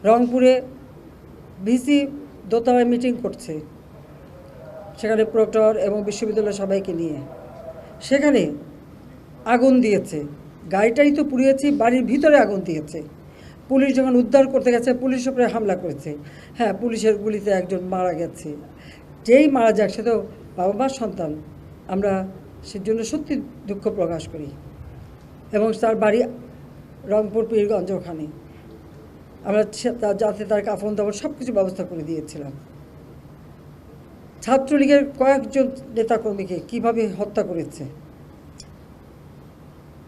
রংপুরে ভিসি দোতলায় মিটিং করছে, সেখানে প্রক্টর এবং বিশ্ববিদ্যালয়ের সবাইকে নিয়ে, সেখানে আগুন দিয়েছে। গাড়িটাই তো পুড়িয়েছি, বাড়ির ভিতরে আগুন দিয়েছে। পুলিশ যখন উদ্ধার করতে গেছে পুলিশের উপরে হামলা করেছে। হ্যাঁ, পুলিশের গুলিতে একজন মারা গেছে। যেই মারা যাক সে তো বাবা মার সন্তান, আমরা সেজন্য সত্যি দুঃখ প্রকাশ করি। এবং তার বাড়ি রংপুর পীরগঞ্জ, ওখানে আমরা যাতে তার কাফন দাফন সব কিছু ব্যবস্থা করে দিয়েছিলাম। ছাত্রলীগের কয়েকজন নেতাকর্মীকে কিভাবে হত্যা করেছে।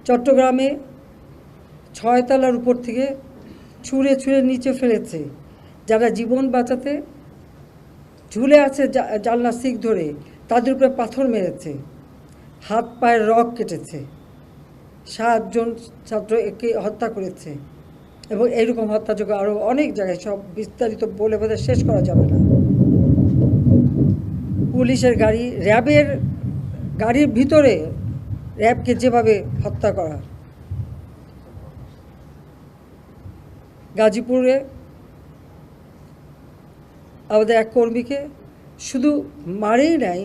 চট্টগ্রামে 6 তলার উপর থেকে ছুঁড়ে ছুঁড়ে নিচে ফেলেছে। যারা জীবন বাঁচাতে ঝুলে আছে জানলা শিক ধরে, তাদের উপরে পাথর মেরেছে, হাত পায়ের রগ কেটেছে, 7 জন ছাত্রকে হত্যা করেছে। এবং এইরকম হত্যাযোগ্য আরও অনেক জায়গায়, সব বিস্তারিত বলে বোধহয় শেষ করা যাবে না। পুলিশের গাড়ি, র্যাবের গাড়ির ভিতরে র্যাবকে যেভাবে হত্যা করা। গাজীপুরে আমাদের এক কর্মীকে শুধু মারেই নাই,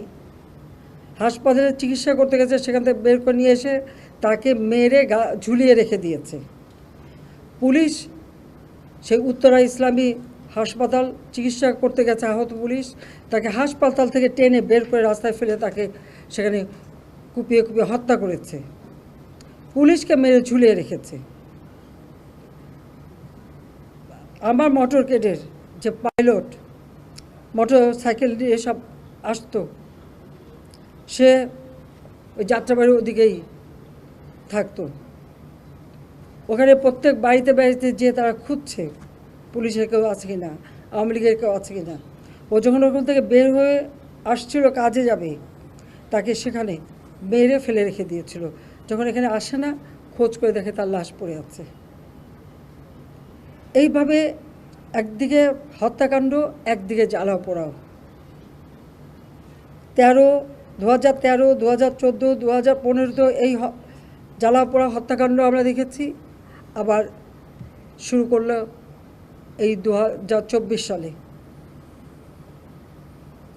হাসপাতালে চিকিৎসা করতে গেছে, সেখান থেকে বের করে নিয়ে এসে তাকে মেরে ঝুলিয়ে রেখে দিয়েছে। পুলিশ সেই উত্তরা ইসলামী হাসপাতাল চিকিৎসা করতে গেছে আহত পুলিশ, তাকে হাসপাতাল থেকে টেনে বের করে রাস্তায় ফেলে তাকে সেখানে কুপিয়ে কুপিয়ে হত্যা করেছে। পুলিশকে মেরে ঝুলিয়ে রেখেছে। আমার মোটর কেডের যে পাইলট মোটর সাইকেল দিয়ে সব আসতো, সে ওই যাত্রাবাড়ির ওদিকেই থাকতো। ওখানে প্রত্যেক বাড়িতে বাড়িতে যেয়ে তারা খুঁজছে পুলিশের কেউ আছে কি না, আওয়ামী লীগের কেউ আছে কি না। ও যখন ওখান থেকে বের হয়ে আসছিল কাজে যাবে, তাকে সেখানে মেরে ফেলে রেখে দিয়েছিল। যখন এখানে আসে না, খোঁজ করে দেখে তার লাশ পড়ে আছে। এইভাবে একদিকে হত্যাকাণ্ড, একদিকে জ্বালাও পোড়াও। 2013, 2014, 2015 এই জ্বালাও পোড়া হত্যাকাণ্ড আমরা দেখেছি। আবার শুরু করলো এই 2024 সালে,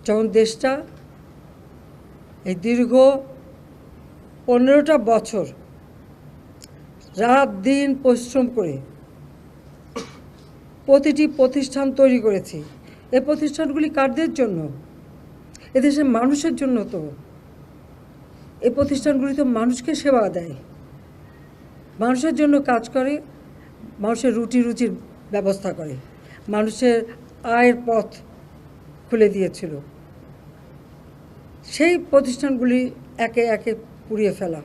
যখন দেশটা এই দীর্ঘ 15টা বছর রাত দিন পরিশ্রম করে প্রতিটি প্রতিষ্ঠান তৈরি করেছি। এই প্রতিষ্ঠানগুলি কাদের জন্য? এদেশের মানুষের জন্য। তো এই প্রতিষ্ঠানগুলি তো মানুষকে সেবা দেয়, মানুষের জন্য কাজ করে, মানুষের রুজির ব্যবস্থা করে, মানুষের আয়ের পথ খুলে দিয়েছিল। সেই প্রতিষ্ঠানগুলি একে একে পুড়িয়ে ফেলা।